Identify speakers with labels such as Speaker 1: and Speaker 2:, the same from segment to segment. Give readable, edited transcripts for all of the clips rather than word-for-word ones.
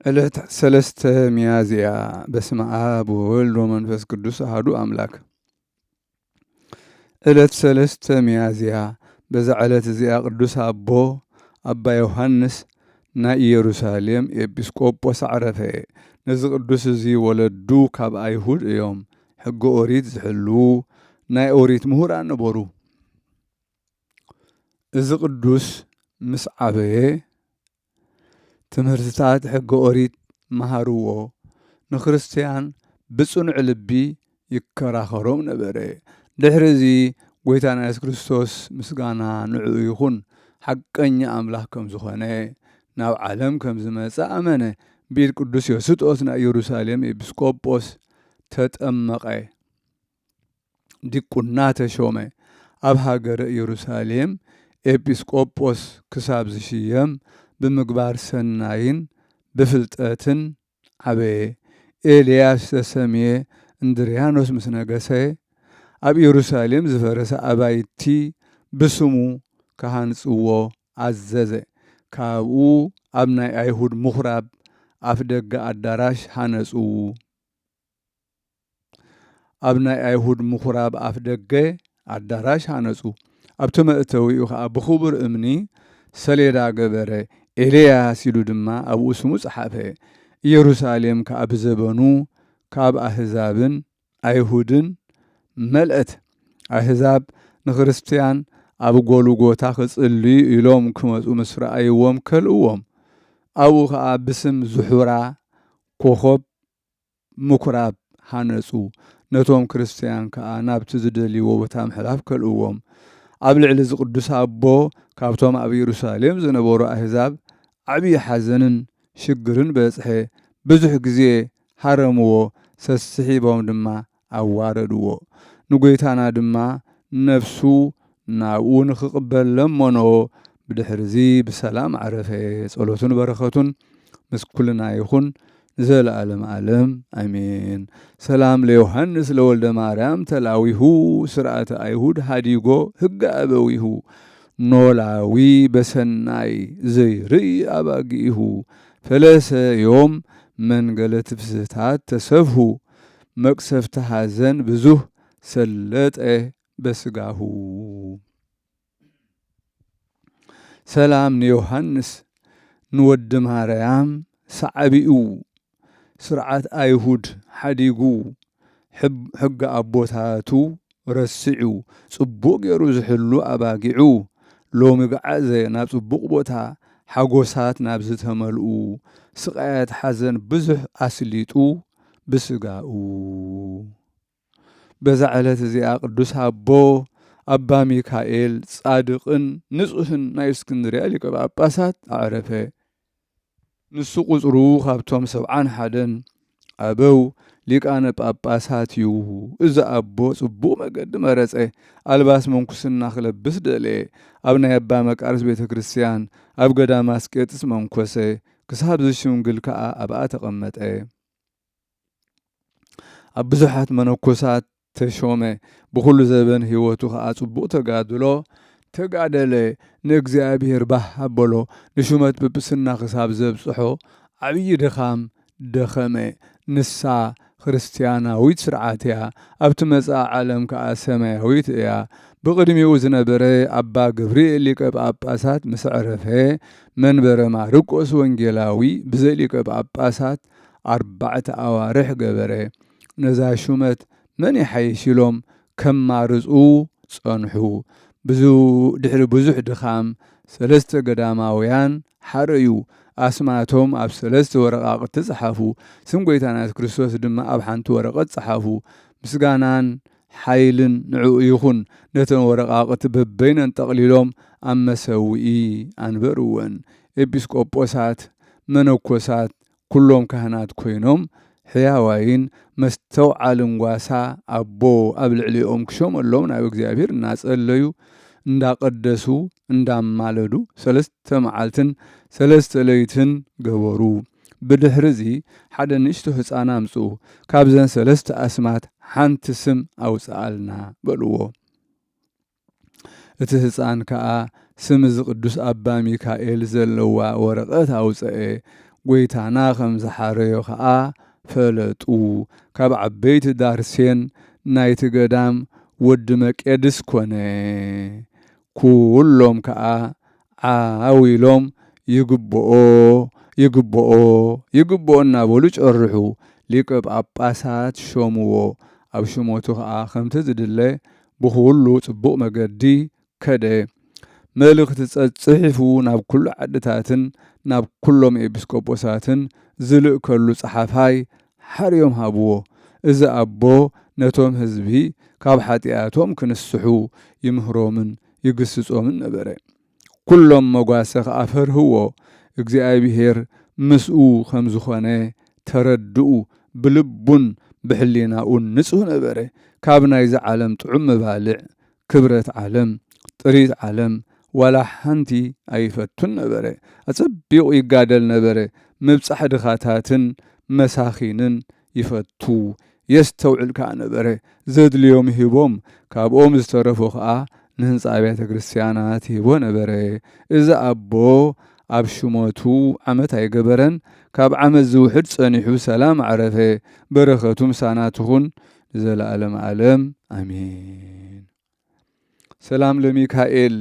Speaker 1: ዕለት 3 ሚያዝያ በስመ አብ ወወልድ ወመንፈስ ቅዱስ አሐዱ አምላክ። ዕለት 3 ሚያዝያ በዛ ዕለት እዚኣ ቅዱስ አባ ዮሐንስ ናይ ኢየሩሳሌም ኤጲስቆጶስ ዓረፈ። ነዚ ቅዱስ እዚ ወለዱ ካብ አይሁድ እዮም። ሕጊ ኦሪት ዝሕልዉ ናይ ኦሪት ምሁራን ነበሩ። እዚ ቅዱስ ምስ ዓበየ ትምህርትታት ሕጊ ኦሪት መሃርዎ ንክርስቲያን ብጽኑዕ ልቢ ይከራኸሮም ነበረ። ድሕሪዚ ጎይታና ኢየሱስ ክርስቶስ ምስጋና ንዕኡ ይኹን ሓቀኛ ኣምላኽ ከም ዝኾነ ናብ ዓለም ከም ዝመጸ ኣመነ። ብኢድ ቅዱስ ዮስጦስ ናይ ኢየሩሳሌም ኤጲስቆጶስ ተጠመቐ፣ ዲቁና ተሾመ። ኣብ ሃገረ ኢየሩሳሌም ኤጲስቆጶስ ክሳብ ዝሽየም ብምግባር ሰናይን ብፍልጠትን ዓበየ። ኤልያስ ተሰምየ እንድርያኖስ ምስ ነገሰ ኣብ ኢየሩሳሌም ዝፈረሰ ኣባይቲ ብስሙ ካሃንጽዎ ኣዘዘ። ካብኡ ኣብ ናይ ኣይሁድ ምኹራብ ኣፍ ደገ ኣዳራሽ ሃነጹ። ኣብ ናይ ኣይሁድ ምኹራብ ኣፍ ደገ ኣዳራሽ ሃነጹ። ኣብቲ መእተዊኡ ከዓ ብኽቡር እምኒ ሰሌዳ ገበረ። ኤልያስ ኢሉ ድማ ኣብኡ ስሙ ጸሓፈ። ኢየሩሳሌም ከዓ ብዘበኑ ካብ ኣሕዛብን ኣይሁድን መልአት። ኣሕዛብ ንክርስቲያን ኣብ ጎልጎታ ክጽልዩ ኢሎም ክመጹ ምስ ረኣይዎም ከልእዎም። ኣብኡ ከዓ ብስም ዝሑራ ኮኸብ ምኵራብ ሃነጹ። ነቶም ክርስቲያን ከዓ ናብቲ ዝደልይዎ ቦታ ምሕላፍ ከልእዎም። ኣብ ልዕሊ እዚ ቅዱስ ኣቦ ካብቶም ኣብ ኢየሩሳሌም ዝነበሩ ኣሕዛብ ዓብዪ ሓዘንን ሽግርን በጽሐ። ብዙሕ ግዜ ሃረምዎ፣ ሰስሒቦም ድማ ኣዋረድዎ። ንጎይታና ድማ ነፍሱ ናብኡ ንክቕበል ለመኖ። ብድሕሪዚ ብሰላም ዓረፈ። ጸሎቱን በረኸቱን ምስ ኩልና ይኹን ዘለዓለም ዓለም ኣሜን። ሰላም ለዮሐንስ ለወልደ ማርያም ተላዊሁ ስርዓተ አይሁድ ሃዲጎ ሕገ አበዊሁ ኖላዊ በሰናይ ዘይርኢ ኣባጊኢሁ ፈለሰ ዮም መንገለ ትፍስሕታት ተሰብሁ መቅሰፍቲ ሓዘን ብዙህ ሰለጠ በስጋሁ። ሰላም ንዮሐንስ ንወዲ ማርያም ሳዕቢኡ ስርዓት አይሁድ ሓዲጉ ሕጊ ኣቦታቱ ረሲዑ ጽቡቕ ገይሩ ዝሕሉ ኣባጊዑ ሎሚ ገዓዘ ናብ ጽቡቕ ቦታ ሓጎሳት ናብ ዝተመልኡ ስቃያት ሓዘን ብዙሕ ኣስሊጡ ብስጋኡ። በዛ ዕለት እዚኣ ቅዱስ ኣቦ ኣባ ሚካኤል ጻድቕን ንጹሕን ናይ እስክንድርያ ሊቀ ጳጳሳት ኣዕረፈ። ንሱ ቁጽሩ ካብቶም 71 ኣበው ሊቃነ ጳጳሳት እዩ። እዚ ኣቦ ጽቡቕ መገዲ መረፀ። ኣልባስ መንኩስና ክለብስ ደለየ። ኣብ ናይ ኣባ መቃርስ ቤተ ክርስቲያን ኣብ ገዳማ አስቄጥስ መንኮሰ። ክሳብ ዝሽምግል ከዓ ኣብኣ ተቐመጠ። ኣብ ብዙሓት መነኮሳት ተሾመ። ብኩሉ ዘበን ህይወቱ ከዓ ጽቡቕ ተጋድሎ ተጋደለ። ንእግዚአብሔር ባህ ኣበሎ። ንሹመት ጵጵስና ክሳብ ዘብጽሖ ዓብዪ ድኻም ደኸመ። ንሳ ክርስቲያናዊት ስርዓት እያ። ኣብቲ መጻኢ ዓለም ከዓ ሰማያዊት እያ። ብቅድሚኡ ዝነበረ ኣባ ገብርኤል ሊቀ ጳጳሳት ምስ ዕረፈ መንበረ ማርቆስ ወንጌላዊ ብዘይ ሊቀ ጳጳሳት 4 ኣዋርሕ ገበረ። ነዛ ሹመት መን ይሓይሽሎም ከማርፁ ጸንሑ። ድሕሪ ብዙሕ ድኻም 3 ገዳማውያን ሓረዩ። ኣስማቶም ኣብ 3 ወረቓቕቲ ጸሓፉ። ስም ጎይታና ኢየሱስ ክርስቶስ ድማ ኣብ ሓንቲ ወረቐት ጸሓፉ። ምስጋናን ሓይልን ንዕኡ ይኹን። ነተን ወረቓቕቲ በበይነን ጠቕሊሎም ኣብ መሰውኢ ኣንበርወን። ኤጲስቆጶሳት መነኮሳት ኩሎም ካህናት ኮይኖም ሕያዋይን መስተውዓልን ጓሳ ኣቦ ኣብ ልዕሊኦም ክሾመሎም ናብ እግዚኣብሔር እናጸለዩ እንዳቀደሱ እንዳማለዱ 3 መዓልትን 3 ለይትን ገበሩ። ብድሕሪዚ ሓደ ንእሽቶ ህፃን ኣምጽኡ። ካብዘን 3 ኣስማት ሓንቲ ስም ኣውፅኣልና በልዎ። እቲ ህፃን ከዓ ስም እዚ ቅዱስ ኣባ ሚካኤል ዘለዋ ወረቐት ኣውፅአ። ጎይታና ከም ዝሓረዮ ከዓ ፈለጡ። ካብ ዓበይቲ ዳርሴን ናይቲ ገዳም ወዲ መቄድስ ኮነ። ኩሎም ከዓ ዓዊሎም ይግብኦ ይግብኦ ይግብኦ እናበሉ ጨርሑ። ሊቀ ጳጳሳት ሾምዎ። ኣብ ሽሞቱ ከዓ ከምቲ ዝድለ ብኩሉ ጽቡቕ መገዲ ከደ። መልእኽቲ ጽሒፉ ናብ ኩሉ ዓድታትን ናብ ኩሎም ኤጲስቆጶሳትን ዝልእከሉ ፀሓፋይ ሓርዮም ሃብዎ። እዚ ኣቦ ነቶም ህዝቢ ካብ ሓጢኣቶም ክንስሑ ይምህሮምን ይግስጾምን ነበረ። ኩሎም መጓሰ ከዓ ፈርህዎ። እግዚኣብሔር ምስኡ ከም ዝኾነ ተረድኡ። ብልቡን ብሕሊናኡን ንጹህ ነበረ። ካብ ናይዚ ዓለም ጥዑም መባልዕ፣ ክብረት ዓለም፣ ጥሪት ዓለም ዋላ ሓንቲ ኣይፈቱን ነበረ። ኣጸቢቑ ይጋደል ነበረ። ምብጻሕ ድኻታትን መሳኺንን ይፈቱ የስተውዕል ከዓ ነበረ። ዘድልዮም ሂቦም ካብኦም ዝተረፉ ከዓ ንህንፃ ኣብያተ ክርስቲያናት ሂቦ ነበረ። እዚ ኣቦ ኣብ ሽሞቱ ዓመት ኣይገበረን። ካብ ዓመት ዝውሕድ ጸኒሑ ሰላም ዓረፈ። በረኸቱ ምሳና ትኹን ዘለዓለም ዓለም ኣሜን። ሰላም ለሚካኤል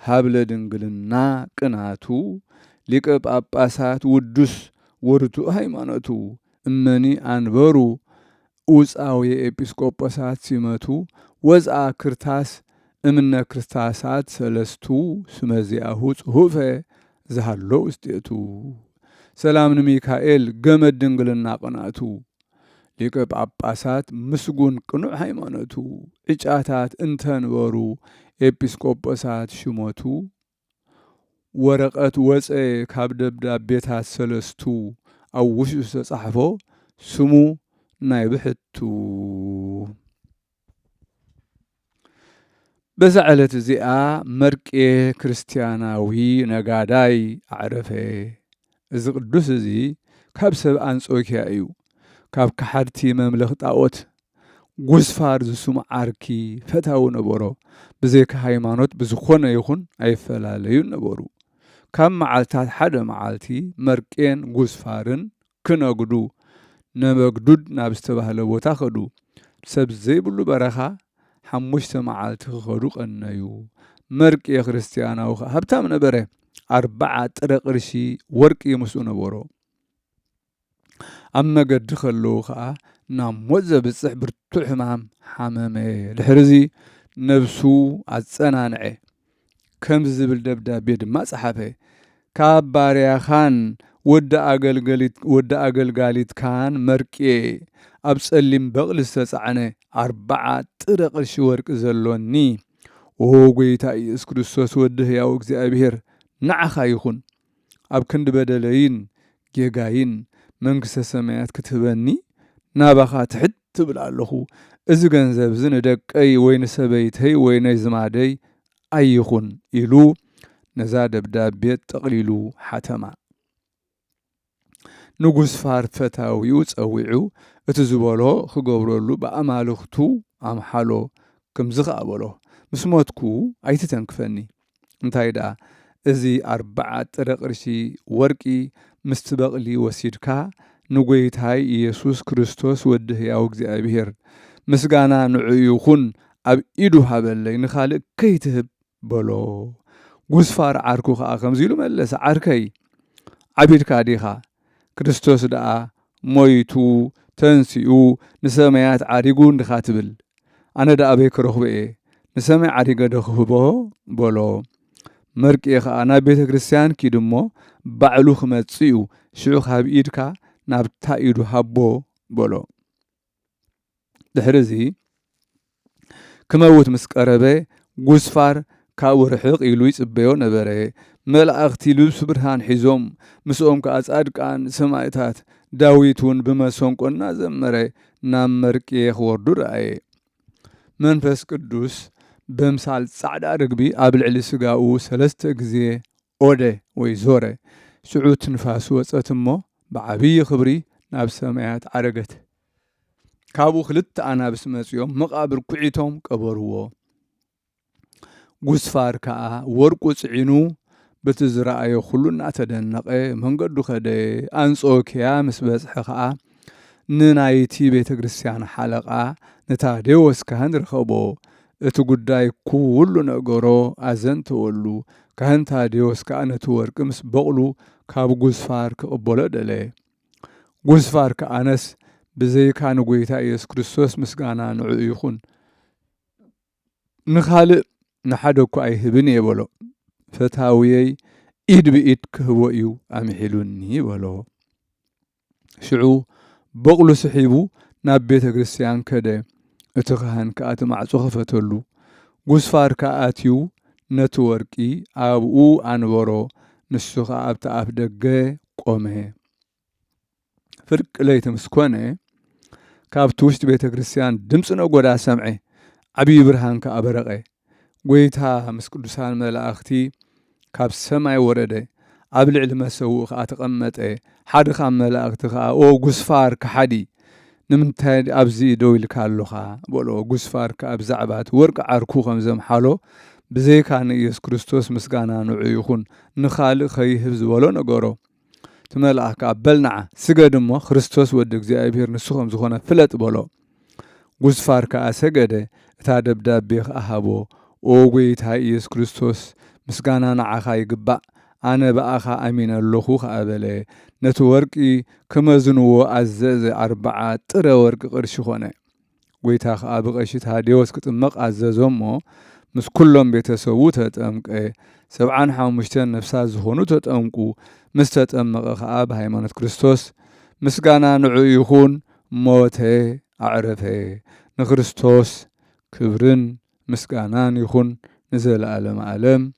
Speaker 1: ሃብለ ድንግልና ቅናቱ ሊቀ ጳጳሳት ውዱስ ወርቱዕ ሃይማኖቱ እመኒ አንበሩ ውፃዊ ኤጲስቆጶሳት ሲመቱ ወፅአ ክርታስ እምነ ክርስታሳት ሰለስቱ ስመዚአሁ ጽሁፈ ዝሃሎ ውስጤቱ። ሰላም ንሚካኤል ገመድ ድንግልና ቅናቱ ሊቀ ጳጳሳት ምስጉን ቅኑዕ ሃይማኖቱ ዕጫታት እንተንበሩ ኤጲስቆጶሳት ሽሞቱ ወረቐት ወፀ ካብ ደብዳቤታት ሰለስቱ ኣብ ውሽጡ ዝተጻሕፎ ስሙ ናይ ብሕቱ። በዛ ዕለት እዚኣ መርቄ ክርስቲያናዊ ነጋዳይ ኣዕረፈ። እዚ ቅዱስ እዚ ካብ ሰብ አንጾኪያ እዩ። ካብ ካሓድቲ መምለኽ ጣዖት ጉስፋር ዝስሙ ዓርኪ ፈታዊ ነበሮ። ብዘይካ ሃይማኖት ብዝኾነ ይኹን ኣይፈላለዩ ነበሩ። ካብ መዓልታት ሓደ መዓልቲ መርቄን ጉስፋርን ክነግዱ ነመግዱድ ናብ ዝተባህለ ቦታ ኸዱ። ሰብ ዘይብሉ በረኻ 5 መዓልቲ ክኸዱ ቀነዩ። መርቄ ክርስቲያናዊ ሃብታም ነበረ። 4 ጥረ ቅርሺ ወርቂ ምስኡ ነበሮ። ኣብ መገዲ ከለዉ ከዓ ናብ ሞት ዘብጽሕ ብርቱዕ ሕማም ሓመመ። ድሕሪዚ ነብሱ ኣጸናንዐ። ከም ዝብል ደብዳቤ ድማ ጸሓፈ። ካብ ባርያኻን ወዲ ኣገልጋሊትካን መርቄ ኣብ ጸሊም በቕሊ ዝተጻዕነ 4 ጥረ ቅርሺ ወርቂ ዘሎኒ ኦ ጎይታ ኢየሱስ ክርስቶስ ወዲ ሕያው እግዚኣብሔር ንዓኻ ይኹን። ኣብ ክንዲ በደለይን ጌጋይን መንግሥተ ሰማያት ክትህበኒ ናባኻ ትሕት ትብል ኣለኹ። እዚ ገንዘብ እዚ ንደቀይ ወይ ንሰበይተይ ወይ ናይ ዝማደይ ኣይኹን ኢሉ ነዛ ደብዳቤ ጠቕሊሉ ሓተማ። ንጉስፋር ፈታዊኡ ጸዊዑ እቲ ዝበሎ ክገብረሉ ብኣማልኽቱ ኣምሓሎ ከምዚ ከኣበሎ ምስ ሞትኩ ኣይትተንክፈኒ። እንታይ ደኣ እዚ 4 ጥረ ቅርሺ ወርቂ ምስቲ በቕሊ ወሲድካ ንጎይታይ ኢየሱስ ክርስቶስ ወዲ ሕያው እግዚኣብሔር ምስጋና ንዑ ይኹን ኣብ ኢዱ ሃበለይ ንኻልእ ከይትህብ በሎ። ጉስፋር ዓርኩ ከዓ ከምዚ ኢሉ መለሰ። ዓርከይ ዓቢድካ ዲኻ? ክርስቶስ ደኣ ሞይቱ ተንሲኡ ንሰማያት ዓሪጉ እንድኻ ትብል? ኣነ ደኣ በይ ክረኽቦ እየ ንሰማይ ዓሪገ ዶ ክህቦ በሎ። መርቄ ከዓ ናብ ቤተ ክርስቲያን ኪድ እሞ ባዕሉ ክመጽእ እዩ። ሽዑ ካብ ኢድካ ናብታ ኢዱ ሃቦ በሎ። ድሕሪዚ ክመውት ምስ ቀረበ ጉስፋር ካብኡ ርሕቕ ኢሉ ይጽበዮ ነበረ። መላእኽቲ ልብሲ ብርሃን ሒዞም ምስኦም ከዓ ጻድቃን ሰማዕታት ዳዊት እውን ብመሰንቆ እናዘመረ ናብ መርቄ ክወርዱ ረአየ። መንፈስ ቅዱስ በምሳል ጻዕዳ ርግቢ ኣብ ልዕሊ ስጋኡ 3 ግዜ ኦደ ወይ ዞረ። ሽዑ ትንፋሱ ወፀት እሞ ብዓብዪ ክብሪ ናብ ሰማያት ዓረገት። ካብኡ 2 ኣናብስ መጺኦም መቃብር ኩዒቶም ቀበርዎ። ጉስፋር ከዓ ወርቁ ጽዒኑ بتزرعي خلونا تدنقي من قد خدي أنصوكيا مسبزح خا ننايتي بيت كريستيان حلقة نتاديوس كهن رخبو اتو قداي كولو نقرو أزن تولو كهن تاديوس كأنا تورك مس بغلو كاب غزفار كأبولو دلي غزفار كأنس بزي كانو قويتا إيس كريستوس مسقانا نعو يخون نخالق نحدوكو أي هبني بولو فتاويي إيد بإيد كهو إيو أمحلوني بولو شعو بغلو سحيبو ناب بيت كريستيان كده اتخهن كأت معصو خفتلو غزفار كأتيو نتوركي أبو أنورو نسوخ أبتا أفدقى قومه فرق ليت مسكونه كابتوشت بيت كريستيان دمسنو قدا سمعي عبي برهان كأبرقه ويتها مسكدوسان ملاختي كاب سماي ورده أبلع المسوخ أتقمته حد خام ملاختها أو غزفار كحدي نمنتاي أبزي دويل كالوخا بولو غزفار كأبزعبات ورق عركو خمزم حالو بزي كان إيس كريستوس مسقانا نعيخون نخالق خيهبز ولو نقورو تملأ كأبلنع سجدمو خريستوس ودك زي أبير نسوخم زخونا فلت بولو غزفار كأسجده تادب دابيخ أهابو أوغيت هاي إيس كريستوس مسقانا نعاخا يقبع أنا بأخا أمين اللخوخ أبلي نتوركي كمزنو أزز 4 ترى ورق قرشخونه ويتاخ أبغشت هاديوس كتمق أززومو مس كلهم بيتسوو تتأمك 75 نفسات زخونو تتأمكو مستتأمق أب هايمانة كريستوس مسقانا نعو يخون موته أعرفه نخريستوس كبرن مسقانان يخون نزل عالم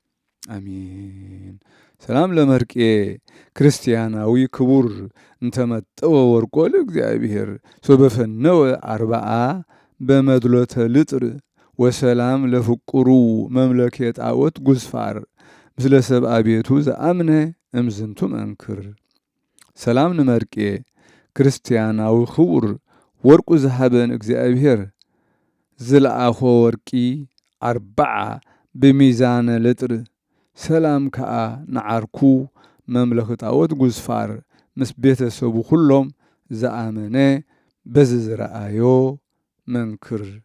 Speaker 1: أمين سلام لمركي كريستياناوي كبور انتمتو ورقول እግዚአብሔር سوبفنو 4 بمدلوت لتر وسلام لفقرو مملكة عوت غزفار مثل سبع بيتو زأمنه امزنتو منكر سلام لمركي كريستياناوي خبور ورقو زهبن እግዚአብሔር زلعاخو ورقي 4 بميزان لتر سلام كأ نعركو مملكة عوت غزفار مس بيتسبو كلهم زأمنه بزز رأيو منكر